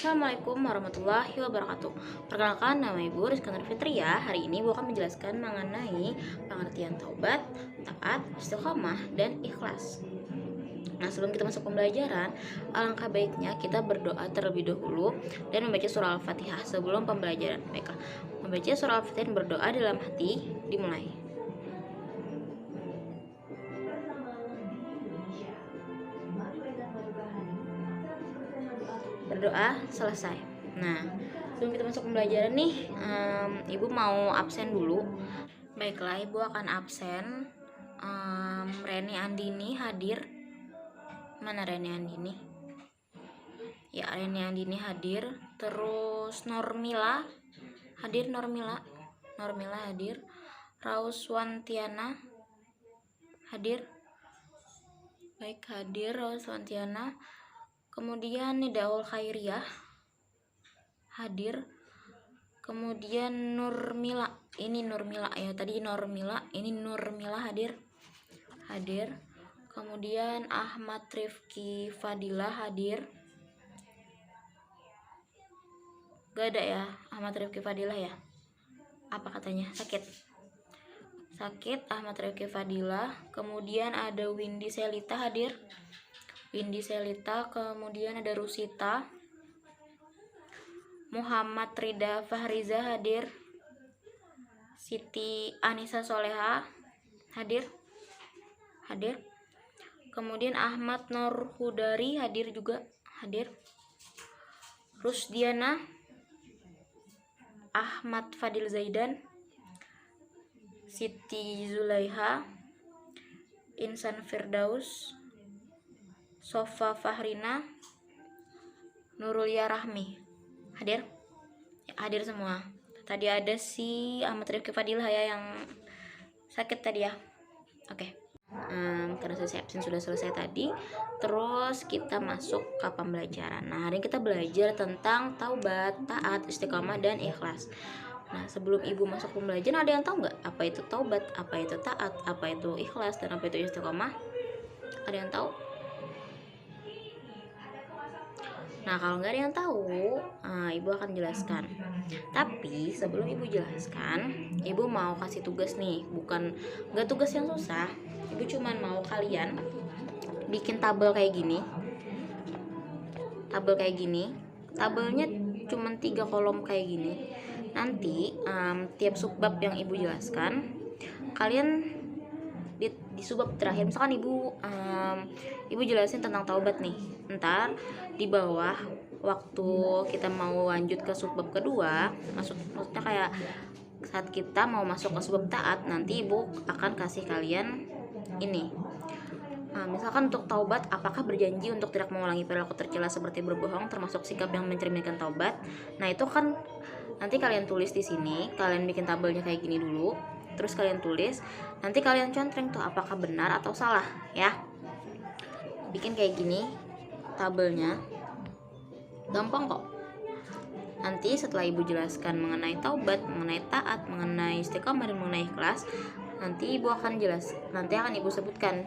Assalamualaikum warahmatullahi wabarakatuh. Perkenalkan, nama Ibu Rizka Nur Fitria. Hari ini Ibu akan menjelaskan mengenai pengertian taubat, taat, istiqomah, dan ikhlas. Nah, sebelum kita masuk pembelajaran, alangkah baiknya kita berdoa terlebih dahulu dan membaca surah Al-Fatihah sebelum pembelajaran. Baiklah, membaca surah Al-Fatihah dan berdoa dalam hati dimulai. Berdoa selesai. Nah, sebelum kita masuk pembelajaran nih, Ibu mau absen dulu. Baiklah, Ibu akan absen. Reni Andini hadir. Mana Reni Andini? Ya, Reni Andini hadir. Terus Normila hadir. Normila hadir. Rauswantiana hadir. Baik, hadir Rauswantiana. Kemudian Nidaul Khairiyah hadir. Kemudian Nurmila, ini Nurmila ya, tadi Normila, ini Nurmila hadir. Kemudian Ahmad Rifki Fadila hadir. Gak ada ya Ahmad Rifki Fadila ya? Apa katanya? Sakit Ahmad Rifki Fadila. Kemudian ada Windy Selita hadir. Kemudian ada Rusita. Muhammad Rida Fahriza hadir. Siti Anissa Soleha hadir. Kemudian Ahmad Nur Hudari hadir juga. Rusdiana, Ahmad Fadil Zaidan, Siti Zulaiha, Insan Firdaus, Sofa Fahrina, Nurulia Rahmi hadir. Ya, hadir semua. Tadi ada si Ahmad Rifki Fadilah ya yang sakit tadi ya. Oke. Karena sesi absen sudah selesai tadi, terus kita masuk ke pembelajaran. Nah, hari ini kita belajar tentang taubat, taat, istiqomah, dan ikhlas. Nah, sebelum Ibu masuk pembelajaran, ada yang tahu nggak apa itu taubat, apa itu taat, apa itu ikhlas, dan apa itu istiqomah? Ada yang tahu? Nah, kalau nggak ada yang tahu, Ibu akan jelaskan. Tapi sebelum Ibu jelaskan, Ibu mau kasih tugas nih, nggak tugas yang susah. Ibu cuman mau kalian bikin tabel kayak gini. Tabelnya cuman 3 kolom kayak gini. Nanti tiap subbab yang Ibu jelaskan, kalian di subbab terakhir, misalkan Ibu jelasin tentang taubat nih, ntar di bawah waktu kita mau lanjut ke subbab kedua, maksudnya kayak saat kita mau masuk ke subbab taat, nanti Ibu akan kasih kalian ini. Misalkan untuk taubat, apakah berjanji untuk tidak mengulangi perilaku tercela seperti berbohong, termasuk sikap yang mencerminkan taubat. Nah, itu kan nanti kalian tulis di sini, kalian bikin tabelnya kayak gini dulu, terus kalian tulis, nanti kalian contreng tuh apakah benar atau salah ya. Bikin kayak gini tabelnya, gampang kok. Nanti setelah Ibu jelaskan mengenai taubat, mengenai taat, mengenai istiqomah, dan mengenai ikhlas, nanti akan Ibu sebutkan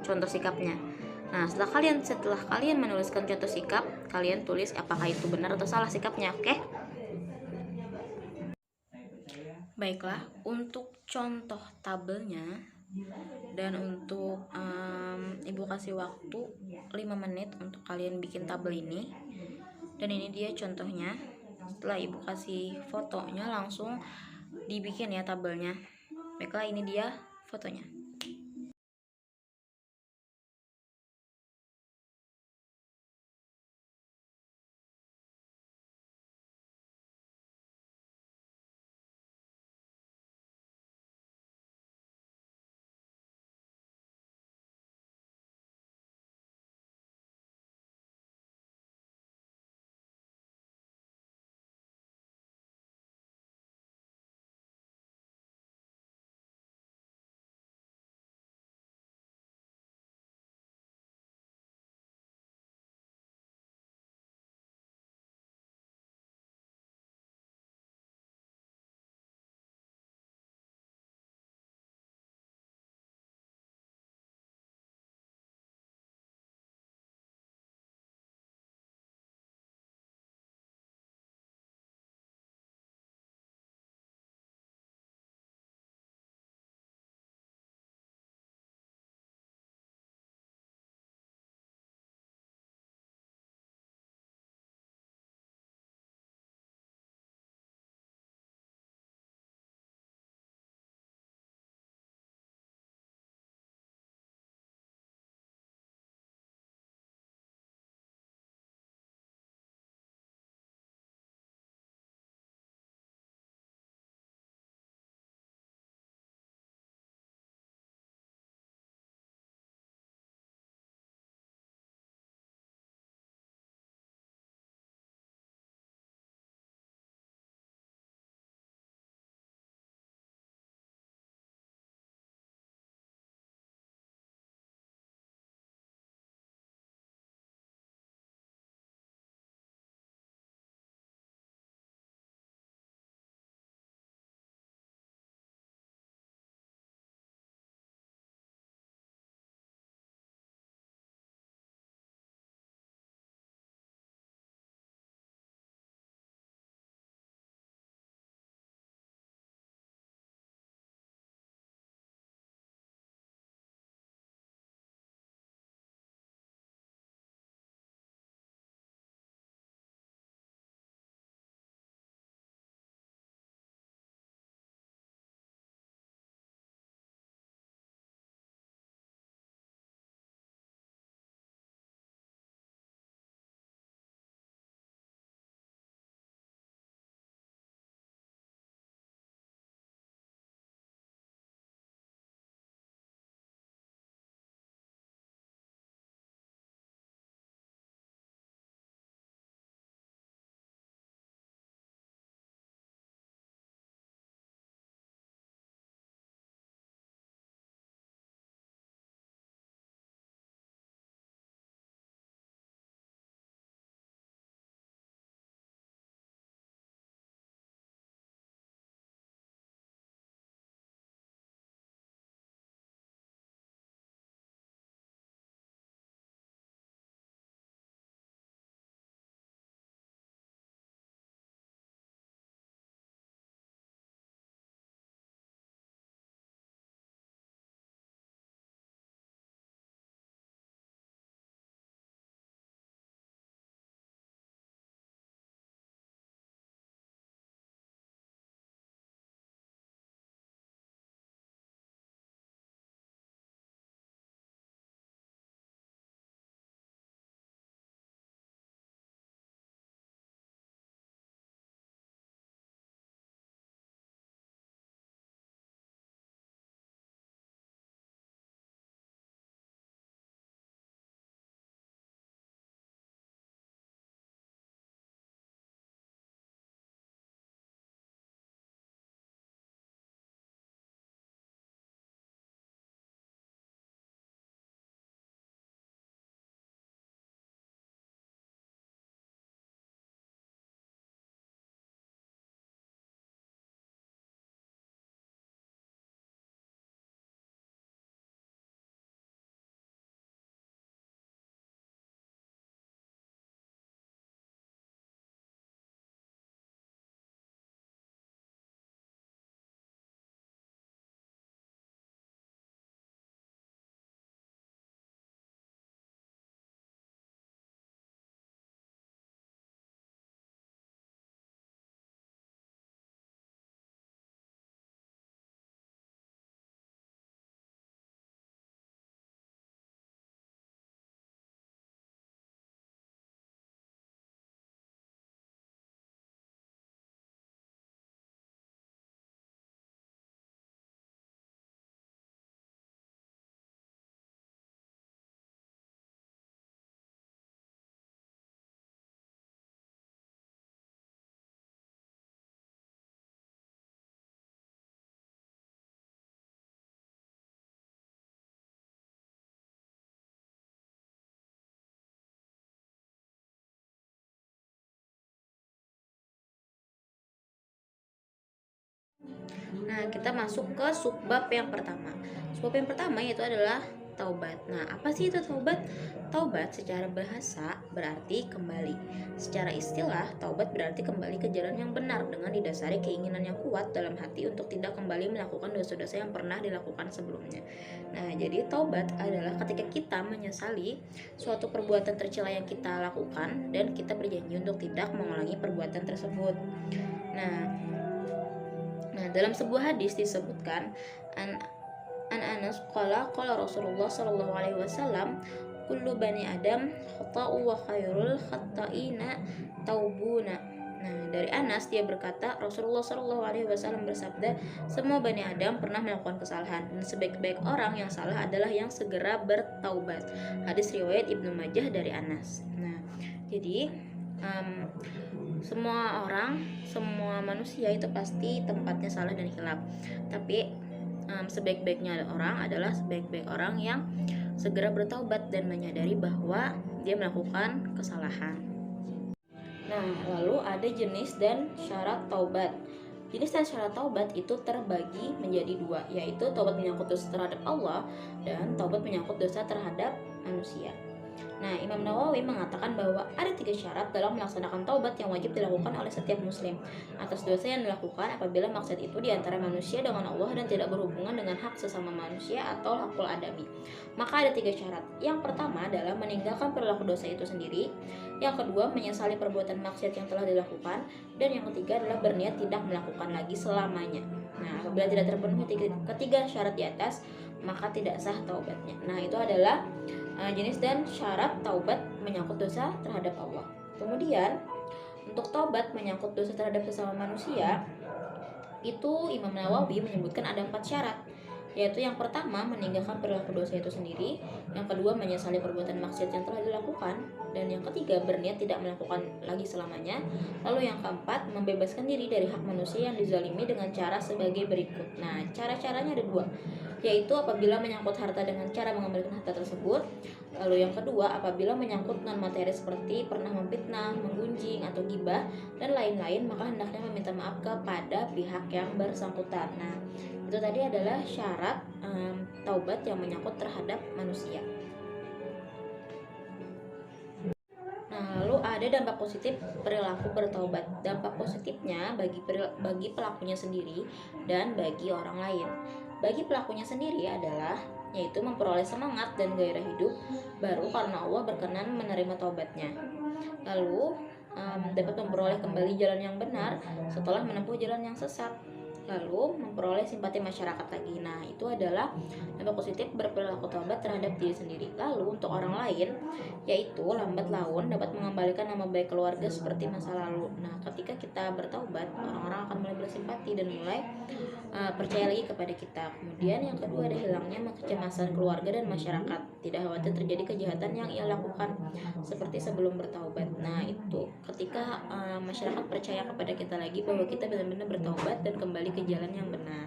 contoh sikapnya. Nah, setelah kalian menuliskan contoh sikap, kalian tulis apakah itu benar atau salah sikapnya, oke? Baiklah, untuk contoh tabelnya dan untuk Ibu kasih waktu 5 menit untuk kalian bikin tabel ini. Dan ini dia contohnya. Setelah Ibu kasih fotonya, langsung dibikin ya tabelnya. Baiklah, ini dia fotonya. Nah, kita masuk ke subbab yang pertama. Subbab yang pertama yaitu adalah taubat. Nah, apa sih itu taubat? Taubat secara bahasa berarti kembali. Secara istilah, taubat berarti kembali ke jalan yang benar dengan didasari keinginan yang kuat dalam hati untuk tidak kembali melakukan dosa-dosa yang pernah dilakukan sebelumnya. Nah, jadi taubat adalah ketika kita menyesali suatu perbuatan tercela yang kita lakukan dan kita berjanji untuk tidak mengulangi perbuatan tersebut. Nah, dalam sebuah hadis disebutkan an Anas qala Rasulullah sallallahu alaihi wasallam kullu bani Adam khata'u wa khairul khata'ina taubuna. Nah, dari Anas dia berkata Rasulullah sallallahu alaihi wasallam bersabda, semua bani Adam pernah melakukan kesalahan dan sebaik-baik orang yang salah adalah yang segera bertaubat. Hadis riwayat Ibnu Majah dari Anas. Nah, jadi semua manusia itu pasti tempatnya salah dan hilaf. Tapi sebaik-baiknya orang adalah sebaik-baik orang yang segera bertaubat dan menyadari bahwa dia melakukan kesalahan. Nah, lalu ada jenis dan syarat taubat. Jenis dan syarat taubat itu terbagi menjadi dua, yaitu taubat menyangkut dosa terhadap Allah dan taubat menyangkut dosa terhadap manusia. Nah, Imam Nawawi mengatakan bahwa ada 3 syarat dalam melaksanakan taubat yang wajib dilakukan oleh setiap muslim atas dosa yang dilakukan apabila maksud itu diantara manusia dengan Allah dan tidak berhubungan dengan hak sesama manusia atau hakul adami. Maka ada 3 syarat. Yang pertama adalah meninggalkan perilaku dosa itu sendiri. Yang kedua, menyesali perbuatan maksiat yang telah dilakukan. Dan yang ketiga adalah berniat tidak melakukan lagi selamanya. Nah, apabila tidak terpenuhi ketiga syarat di atas, maka tidak sah taubatnya. Nah, itu adalah jenis dan syarat taubat menyangkut dosa terhadap Allah. Kemudian untuk taubat menyangkut dosa terhadap sesama manusia, itu Imam Nawawi menyebutkan ada 4 syarat, yaitu yang pertama meninggalkan perilaku dosa itu sendiri, yang kedua menyesali perbuatan maksiat yang telah dilakukan, dan yang ketiga berniat tidak melakukan lagi selamanya, lalu yang keempat membebaskan diri dari hak manusia yang dizalimi dengan cara sebagai berikut. Nah, cara-caranya ada 2, yaitu apabila menyangkut harta dengan cara mengembalikan harta tersebut, lalu yang kedua apabila menyangkut non materi seperti pernah memfitnah, menggunjing atau gibah dan lain-lain, maka hendaknya meminta maaf kepada pihak yang bersangkutan. Nah, itu tadi adalah syarat taubat yang menyangkut terhadap manusia. Nah, lalu ada dampak positif perilaku bertaubat. Dampak positifnya bagi pelakunya sendiri dan bagi orang lain. Bagi pelakunya sendiri adalah yaitu memperoleh semangat dan gairah hidup baru karena Allah berkenan menerima taubatnya. Lalu dapat memperoleh kembali jalan yang benar setelah menempuh jalan yang sesat. Lalu memperoleh simpati masyarakat lagi. Nah, itu adalah dampak positif berperilaku taubat terhadap diri sendiri. Lalu untuk orang lain, yaitu lambat laun dapat mengembalikan nama baik keluarga seperti masa lalu. Nah, ketika kita bertaubat, orang-orang akan mulai bersimpati dan mulai percaya lagi kepada kita. Kemudian yang kedua ada hilangnya kecemasan keluarga dan masyarakat. Tidak khawatir terjadi kejahatan yang ia lakukan seperti sebelum bertaubat. Nah, itu ketika masyarakat percaya kepada kita lagi bahwa kita benar-benar bertaubat dan kembali ke jalan yang benar.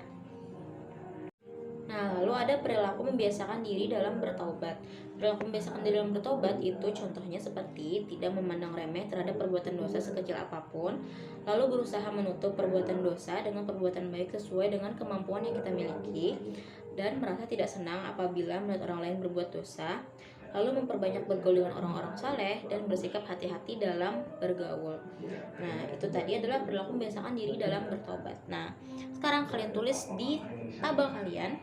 Nah, lalu ada perilaku membiasakan diri dalam bertaubat. Perilaku membiasakan diri dalam bertaubat itu contohnya seperti tidak memandang remeh terhadap perbuatan dosa sekecil apapun, lalu berusaha menutup perbuatan dosa dengan perbuatan baik sesuai dengan kemampuan yang kita miliki, dan merasa tidak senang apabila melihat orang lain berbuat dosa, lalu memperbanyak bergaul dengan orang-orang saleh dan bersikap hati-hati dalam bergaul. Nah, itu tadi adalah perilaku membiasakan diri dalam bertobat. Nah, sekarang kalian tulis di tabel kalian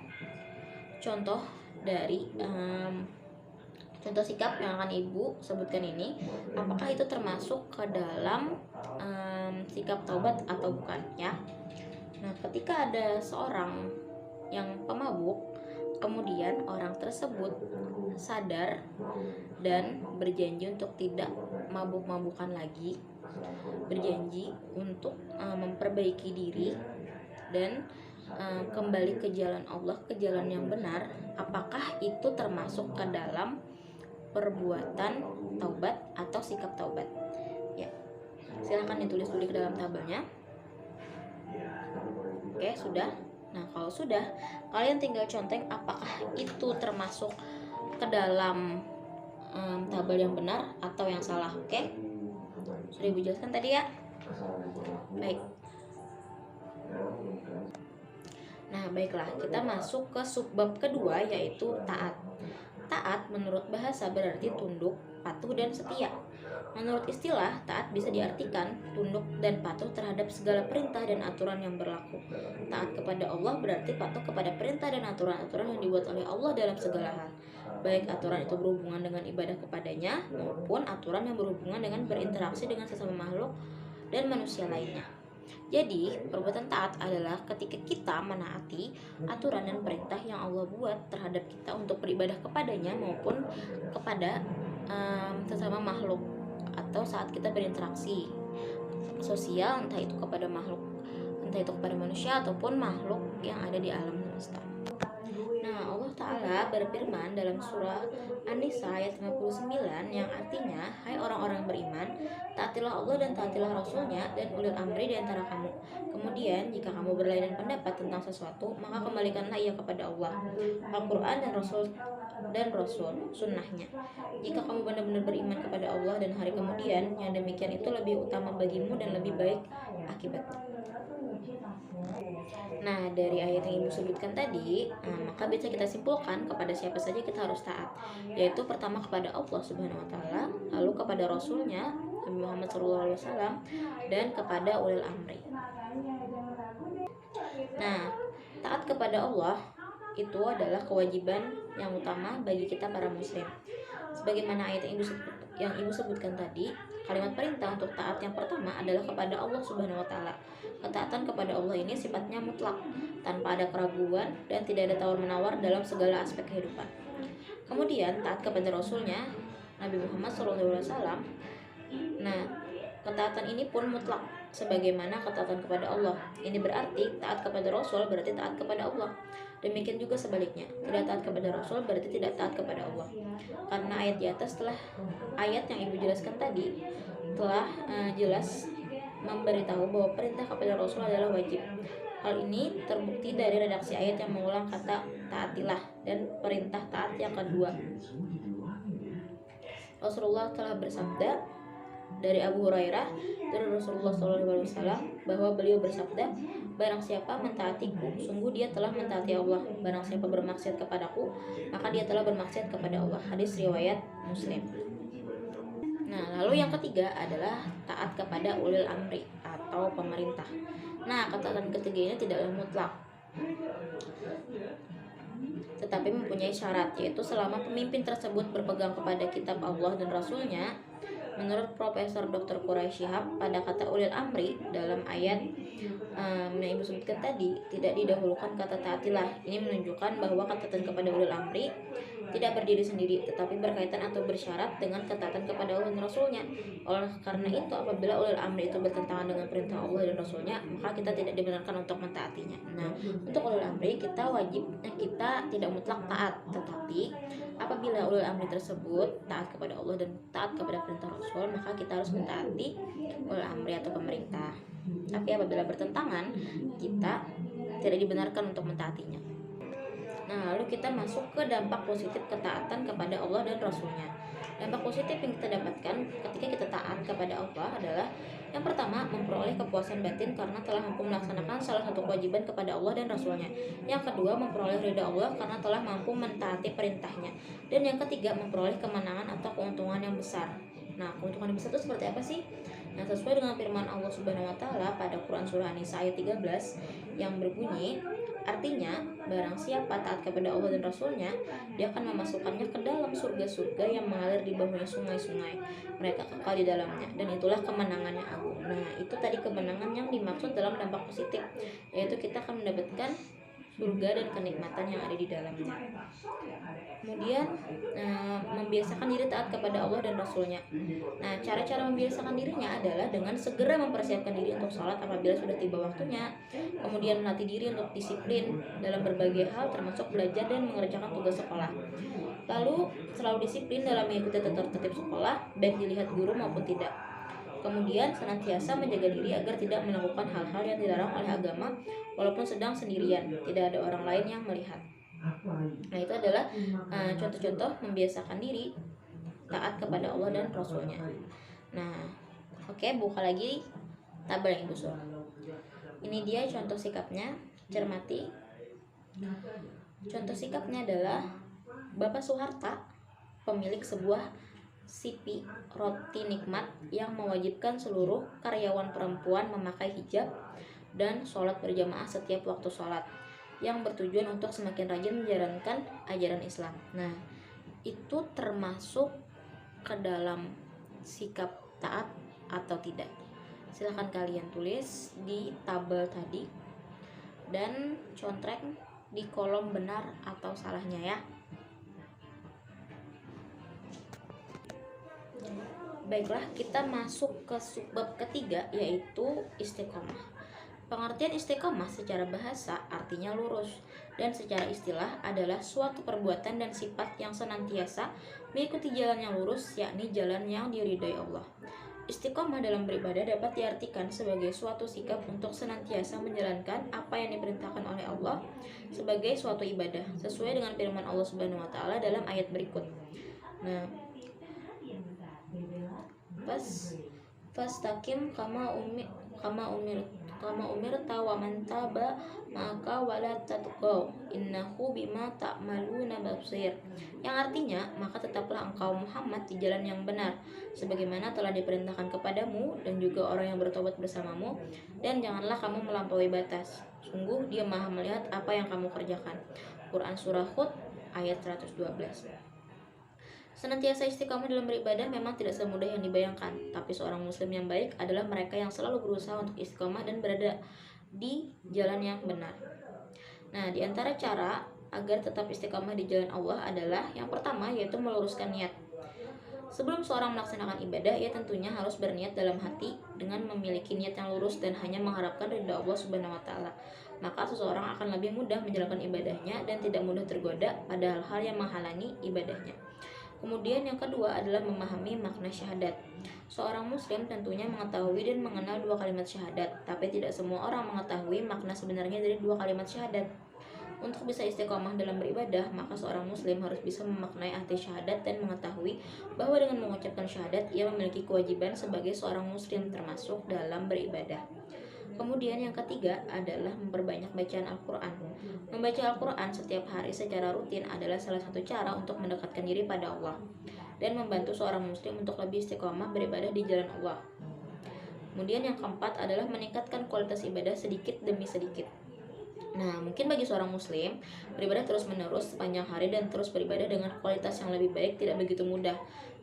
contoh dari contoh sikap yang akan ibu sebutkan ini, apakah itu termasuk ke dalam sikap taubat atau bukan ya. Nah, ketika ada seorang yang pemabuk, kemudian orang tersebut sadar dan berjanji untuk tidak mabuk-mabukan lagi, berjanji untuk memperbaiki diri dan kembali ke jalan Allah, ke jalan yang benar, apakah itu termasuk ke dalam perbuatan taubat atau sikap taubat? Ya, silahkan ditulis dulu ke dalam tabelnya. Oke, sudah. Nah, kalau sudah, kalian tinggal conteng apakah itu termasuk ke dalam tabel yang benar atau yang salah. Oke? Sudah Ibu jelaskan tadi ya? Baik. Nah, baiklah, kita masuk ke subbab kedua, yaitu taat. Taat menurut bahasa berarti tunduk, patuh, dan setia. Menurut istilah, taat bisa diartikan tunduk dan patuh terhadap segala perintah dan aturan yang berlaku. Taat kepada Allah berarti patuh kepada perintah dan aturan-aturan yang dibuat oleh Allah dalam segala hal, baik aturan itu berhubungan dengan ibadah kepadanya maupun aturan yang berhubungan dengan berinteraksi dengan sesama makhluk dan manusia lainnya. Jadi, perbuatan taat adalah ketika kita menaati aturan dan perintah yang Allah buat terhadap kita untuk beribadah kepadanya maupun kepada sesama makhluk, atau saat kita berinteraksi sosial, entah itu kepada makhluk, entah itu kepada manusia ataupun makhluk yang ada di alam semesta. Nah, Allah Ta'ala berfirman dalam surah An-Nisa ayat 59 yang artinya, hai orang-orang beriman, taatilah Allah dan taatilah Rasulnya dan ulil amri di antara kamu. Kemudian, jika kamu berlainan pendapat tentang sesuatu, maka kembalikanlah ia kepada Allah, Al-Quran dan Rasul, sunnahnya. Jika kamu benar-benar beriman kepada Allah dan hari kemudian, yang demikian itu lebih utama bagimu dan lebih baik akibatnya. Nah, dari ayat yang ibu sebutkan tadi, maka bisa kita simpulkan kepada siapa saja kita harus taat, yaitu pertama kepada Allah Subhanahu Wa Taala, lalu kepada Rasulnya Nabi Muhammad SAW, dan kepada ulil amri. Nah, taat kepada Allah itu adalah kewajiban yang utama bagi kita para muslim. Sebagaimana ayat yang ibu sebutkan tadi, kalimat perintah untuk taat yang pertama adalah kepada Allah Subhanahu Wa Taala. Ketaatan kepada Allah ini sifatnya mutlak, tanpa ada keraguan dan tidak ada tawar-menawar dalam segala aspek kehidupan. Kemudian taat kepada Rasulnya Nabi Muhammad SAW. Nah, ketaatan ini pun mutlak, sebagaimana ketaatan kepada Allah. Ini berarti taat kepada Rasul berarti taat kepada Allah. Demikian juga sebaliknya, tidak taat kepada Rasul berarti tidak taat kepada Allah. Karena ayat di atas ayat yang ibu jelaskan tadi telah jelas memberitahu bahwa perintah kepada Rasul adalah wajib. Hal ini terbukti dari redaksi ayat yang mengulang kata taatilah dan perintah taat yang kedua. Rasulullah telah bersabda dari Abu Hurairah dari Rasulullah SAW bahwa beliau bersabda, barang siapa mentaatiku, sungguh dia telah mentaati Allah. Barang siapa bermaksiat kepadaku, maka dia telah bermaksiat kepada Allah. Hadis riwayat Muslim. Nah, lalu yang ketiga adalah taat kepada ulil amri atau pemerintah. Nah, ketaatan ketiga ini tidaklah mutlak, tetapi mempunyai syarat, yaitu selama pemimpin tersebut berpegang kepada kitab Allah dan Rasulnya. Menurut Profesor Dr. Quraisy Shihab, pada kata ulil amri dalam ayat yang ibu sebutkan tadi tidak didahulukan kata taatilah. Ini menunjukkan bahwa ketaatan kepada ulil amri tidak berdiri sendiri, tetapi berkaitan atau bersyarat dengan ketaatan kepada Allah dan Rasulnya. Oleh karena itu, apabila ulil amri itu bertentangan dengan perintah Allah dan Rasulnya, maka kita tidak dibenarkan untuk mentaatinya. Nah, untuk ulil amri kita tidak mutlak taat, tetapi apabila ulil amri tersebut taat kepada Allah dan taat kepada perintah Rasul, maka kita harus mentaati ulil amri atau pemerintah. Tapi apabila bertentangan, kita tidak dibenarkan untuk mentaatinya. Nah, lalu kita masuk ke dampak positif ketaatan kepada Allah dan Rasulnya. Dampak positif yang kita dapatkan ketika kita taat kepada Allah adalah yang pertama, memperoleh kepuasan batin karena telah mampu melaksanakan salah satu kewajiban kepada Allah dan Rasulnya. Yang kedua, memperoleh ridha Allah karena telah mampu mentaati perintahnya. Dan yang ketiga, memperoleh kemenangan atau keuntungan yang besar. Nah, keuntungan yang besar itu seperti apa sih? Nah, sesuai dengan firman Allah Subhanahu Wa Taala pada Quran Surah An-Nisa ayat 13 yang berbunyi, artinya, barang siapa taat kepada Allah dan Rasulnya, dia akan memasukkannya ke dalam surga-surga yang mengalir di bawahnya sungai-sungai. Mereka kekal di dalamnya, dan itulah kemenangannya agung. Nah, itu tadi kemenangan yang dimaksud dalam dampak positif, yaitu kita akan mendapatkan surga dan kenikmatan yang ada di dalamnya. Kemudian membiasakan diri taat kepada Allah dan Rasulnya. Nah, cara-cara membiasakan dirinya adalah dengan segera mempersiapkan diri untuk sholat apabila sudah tiba waktunya. Kemudian melatih diri untuk disiplin dalam berbagai hal, termasuk belajar dan mengerjakan tugas sekolah. Lalu selalu disiplin dalam mengikuti tertib sekolah, baik dilihat guru maupun tidak. Kemudian senantiasa menjaga diri agar tidak melakukan hal-hal yang dilarang oleh agama walaupun sedang sendirian, tidak ada orang lain yang melihat. Nah, itu adalah contoh-contoh membiasakan diri taat kepada Allah dan Rasulnya. Nah, oke, buka lagi tabel yang ibu suruh. Ini dia contoh sikapnya, cermati Contoh sikapnya adalah Bapak Soeharto, pemilik sebuah sipi roti nikmat yang mewajibkan seluruh karyawan perempuan memakai hijab dan sholat berjamaah setiap waktu sholat, yang bertujuan untuk semakin rajin menjalankan ajaran Islam. Nah, itu termasuk ke dalam sikap taat atau tidak? Silahkan kalian tulis di tabel tadi dan contreng di kolom benar atau salahnya ya. Baiklah, kita masuk ke subbab ketiga, yaitu istiqomah. Pengertian istiqomah secara bahasa artinya lurus, dan secara istilah adalah suatu perbuatan dan sifat yang senantiasa mengikuti jalan yang lurus, yakni jalan yang diridhai Allah. Istiqomah dalam beribadah dapat diartikan sebagai suatu sikap untuk senantiasa menjalankan apa yang diperintahkan oleh Allah sebagai suatu ibadah, sesuai dengan firman Allah Subhanahu wa taala dalam ayat berikut. Nah, fastaqim kama umirta wa man taba maka wala tatqaw innahu bima ta'maluna basir, yang artinya maka tetaplah engkau Muhammad di jalan yang benar sebagaimana telah diperintahkan kepadamu, dan juga orang yang bertobat bersamamu, dan janganlah kamu melampaui batas, sungguh dia maha melihat apa yang kamu kerjakan. Quran Surah Hud ayat 112. Senantiasa istiqomah dalam beribadah memang tidak semudah yang dibayangkan, tapi seorang muslim yang baik adalah mereka yang selalu berusaha untuk istiqomah dan berada di jalan yang benar. Nah, di antara cara agar tetap istiqomah di jalan Allah adalah yang pertama, yaitu meluruskan niat. Sebelum seorang melaksanakan ibadah, ia tentunya harus berniat dalam hati dengan memiliki niat yang lurus dan hanya mengharapkan ridha Allah Subhanahu wa taala. Maka seseorang akan lebih mudah menjalankan ibadahnya dan tidak mudah tergoda pada hal-hal yang menghalangi ibadahnya. Kemudian yang kedua adalah memahami makna syahadat. Seorang muslim tentunya mengetahui dan mengenal dua kalimat syahadat, tapi tidak semua orang mengetahui makna sebenarnya dari dua kalimat syahadat. Untuk bisa istiqomah dalam beribadah, maka seorang muslim harus bisa memaknai arti syahadat dan mengetahui bahwa dengan mengucapkan syahadat, ia memiliki kewajiban sebagai seorang muslim termasuk dalam beribadah. Kemudian yang ketiga adalah memperbanyak bacaan Al-Quran. Membaca Al-Quran setiap hari secara rutin adalah salah satu cara untuk mendekatkan diri pada Allah dan membantu seorang muslim untuk lebih istiqomah beribadah di jalan Allah. Kemudian yang keempat adalah meningkatkan kualitas ibadah sedikit demi sedikit. Nah, mungkin bagi seorang muslim, beribadah terus-menerus sepanjang hari dan terus beribadah dengan kualitas yang lebih baik tidak begitu mudah.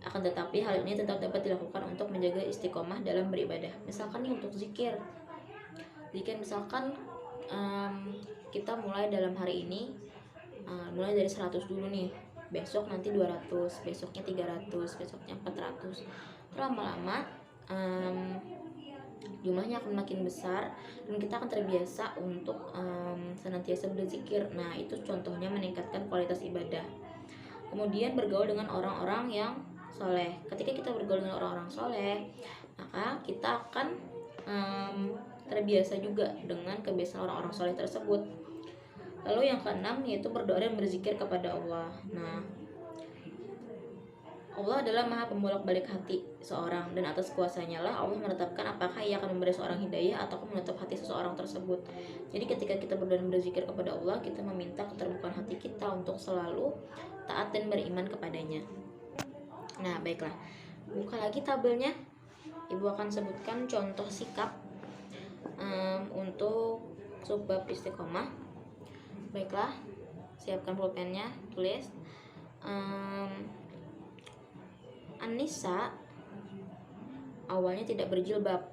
Akan tetapi hal ini tetap dapat dilakukan untuk menjaga istiqomah dalam beribadah. Misalkan nih untuk zikir misalkan kita mulai dalam hari ini, mulai dari 100 dulu nih, besok nanti 200, besoknya 300, besoknya 400. Lama-lama jumlahnya akan makin besar dan kita akan terbiasa untuk senantiasa berzikir. Nah, itu contohnya meningkatkan kualitas ibadah. Kemudian bergaul dengan orang-orang yang soleh. Ketika kita bergaul dengan orang-orang soleh, maka kita akan terbiasa juga dengan kebiasaan orang-orang soleh tersebut. Lalu yang keenam yaitu berdoa dan berzikir kepada Allah. Nah, Allah adalah maha pembolak-balik hati seorang, dan atas kuasanya lah Allah menetapkan apakah ia akan memberi seorang hidayah atau menutup hati seseorang tersebut. Jadi ketika kita berdoa dan berzikir kepada Allah, kita meminta keterbukaan hati kita untuk selalu taat dan beriman kepadanya. Nah, baiklah, buka lagi tabelnya. Ibu akan sebutkan contoh sikap untuk subbab istiqomah. Baiklah, siapkan pulpennya, tulis. An-Nisa awalnya tidak berjilbab,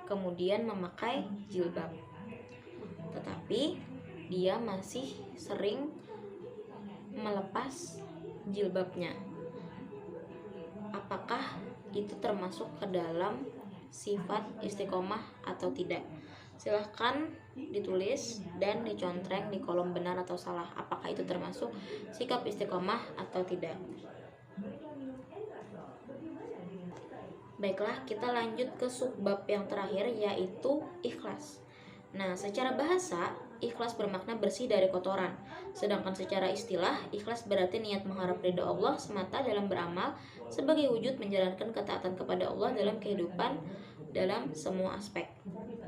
kemudian memakai jilbab, tetapi dia masih sering melepas jilbabnya. Apakah itu termasuk ke dalam sifat istiqomah atau tidak? Silahkan ditulis dan dicontreng di kolom benar atau salah. Apakah itu termasuk sikap istiqomah atau tidak? Baiklah, kita lanjut ke subbab yang terakhir, yaitu ikhlas. Nah, secara bahasa, ikhlas bermakna bersih dari kotoran. Sedangkan secara istilah, ikhlas berarti niat mengharap ridha Allah semata dalam beramal sebagai wujud menjalankan ketaatan kepada Allah dalam kehidupan dalam semua aspek.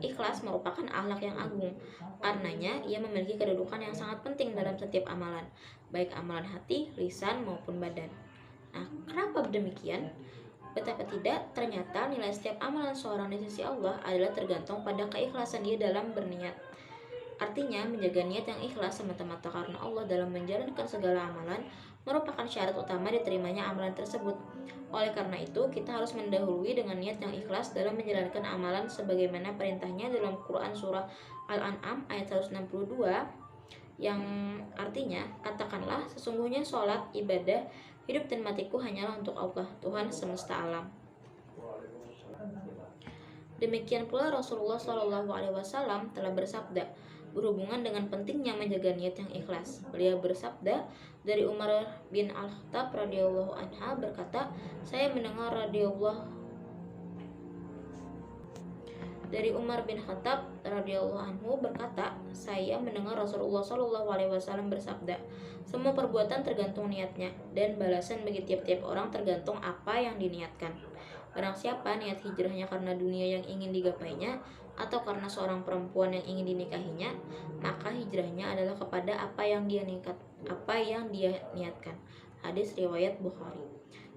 ikhlas merupakan akhlak yang agung. Karenanya, ia memiliki kedudukan yang sangat penting dalam setiap amalan, baik amalan hati, lisan, maupun badan. Nah, kenapa demikian? Betapa tidak, ternyata nilai setiap amalan seorang di sisi Allah adalah tergantung pada keikhlasan dia dalam berniat. Artinya, menjaga niat yang ikhlas semata-mata karena Allah dalam menjalankan segala amalan merupakan syarat utama diterimanya amalan tersebut. Oleh karena itu, kita harus mendahului dengan niat yang ikhlas dalam menjalankan amalan sebagaimana perintahnya dalam Quran surah Al-An'am ayat 162, yang artinya, katakanlah sesungguhnya sholat, ibadah, hidup dan matiku hanyalah untuk Allah, Tuhan semesta alam. Demikian pula Rasulullah SAW telah bersabda berhubungan dengan pentingnya menjaga niat yang ikhlas. Beliau bersabda dari Umar bin Al-Khattab radhiyallahu anha berkata, saya mendengar dari Umar bin Khattab radhiyallahu anhu berkata, saya mendengar Rasulullah SAW bersabda, semua perbuatan tergantung niatnya dan balasan bagi tiap-tiap orang tergantung apa yang diniatkan. Barang siapa niat hijrahnya karena dunia yang ingin digapainya atau karena seorang perempuan yang ingin dinikahinya, maka hijrahnya adalah kepada apa yang dia niatkan. Hadis riwayat Bukhari.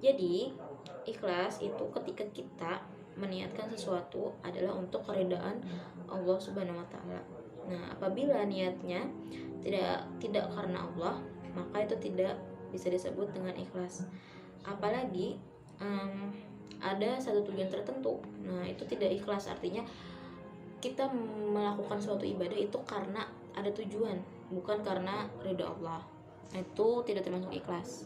Jadi, ikhlas itu ketika kita meniatkan sesuatu adalah untuk keridaan Allah Subhanahu wa taala. Nah, apabila niatnya tidak karena Allah, maka itu tidak bisa disebut dengan ikhlas. Apalagi ada satu tujuan tertentu. Nah, itu tidak ikhlas. Artinya kita melakukan suatu ibadah itu karena ada tujuan, bukan karena ridha Allah. Itu tidak termasuk ikhlas.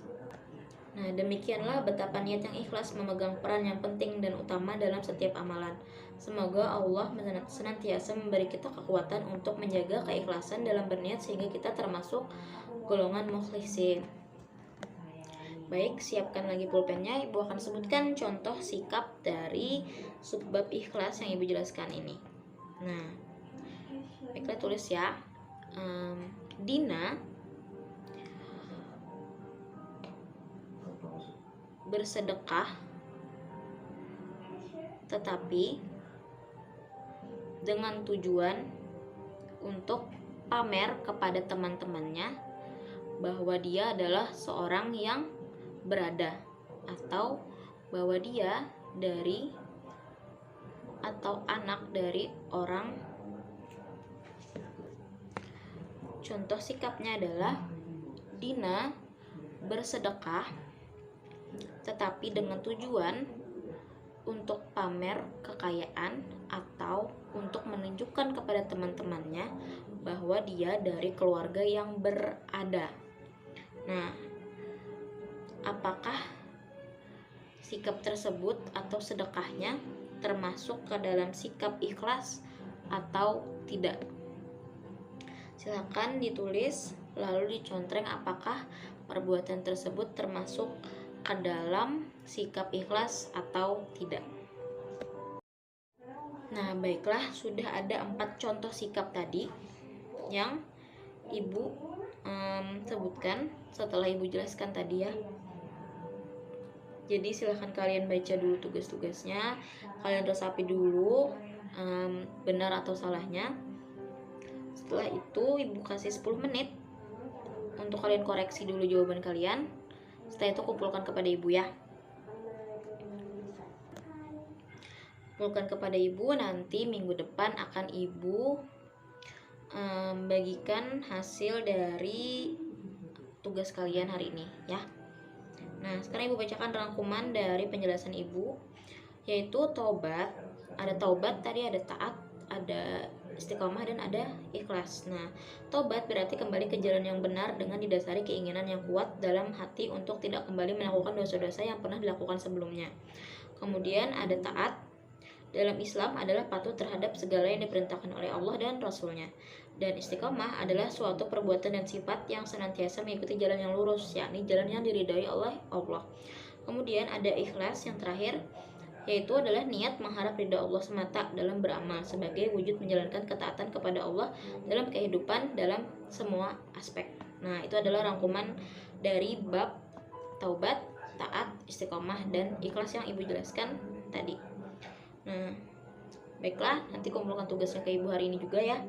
Nah, demikianlah betapa niat yang ikhlas memegang peran yang penting dan utama dalam setiap amalan. Semoga Allah senantiasa memberi kita kekuatan untuk menjaga keikhlasan dalam berniat sehingga kita termasuk golongan mukhlisin. Baik, siapkan lagi pulpennya. Ibu akan sebutkan contoh sikap dari subbab ikhlas yang Ibu jelaskan ini. Nah, baiklah, tulis ya. Dina bersedekah tetapi dengan tujuan untuk pamer kepada teman-temannya bahwa dia adalah seorang yang berada, atau bahwa dia anak dari orang. Contoh sikapnya adalah Dina bersedekah tetapi dengan tujuan untuk pamer kekayaan atau untuk menunjukkan kepada teman-temannya bahwa dia dari keluarga yang berada. Nah, apakah sikap tersebut atau sedekahnya termasuk ke dalam sikap ikhlas atau tidak? Silakan ditulis lalu dicontreng apakah perbuatan tersebut termasuk ke dalam sikap ikhlas atau tidak. Nah, baiklah, sudah ada 4 contoh sikap tadi yang Ibu sebutkan setelah Ibu jelaskan tadi ya. Jadi silahkan kalian baca dulu tugas-tugasnya, kalian resapi dulu benar atau salahnya. Setelah itu Ibu kasih 10 menit untuk kalian koreksi dulu jawaban kalian. Setelah itu kumpulkan kepada Ibu ya. Kumpulkan kepada Ibu, nanti minggu depan akan Ibu bagikan hasil dari tugas kalian hari ini ya. Nah, sekarang Ibu bacakan rangkuman dari penjelasan Ibu, yaitu taubat. Ada taubat tadi, ada taat, ada istiqomah, dan ada ikhlas. Nah, taubat berarti kembali ke jalan yang benar dengan didasari keinginan yang kuat dalam hati untuk tidak kembali melakukan dosa-dosa yang pernah dilakukan sebelumnya. Kemudian ada taat. Dalam Islam adalah patuh terhadap segala yang diperintahkan oleh Allah dan Rasul-Nya. Dan istiqomah adalah suatu perbuatan dan sifat yang senantiasa mengikuti jalan yang lurus, yakni jalan yang diridhai oleh Allah. Kemudian ada ikhlas yang terakhir, yaitu adalah niat mengharap ridha Allah semata dalam beramal sebagai wujud menjalankan ketaatan kepada Allah dalam kehidupan dalam semua aspek. Nah, itu adalah rangkuman dari bab taubat, taat, istiqomah, dan ikhlas yang Ibu jelaskan tadi. Nah, Baiklah, nanti kumpulkan tugasnya ke ibu hari ini juga ya.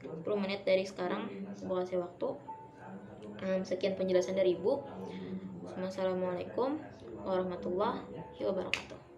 10 menit dari sekarang, saya kasih waktu. Sekian penjelasan dari ibu. Wassalamualaikum warahmatullahi wabarakatuh.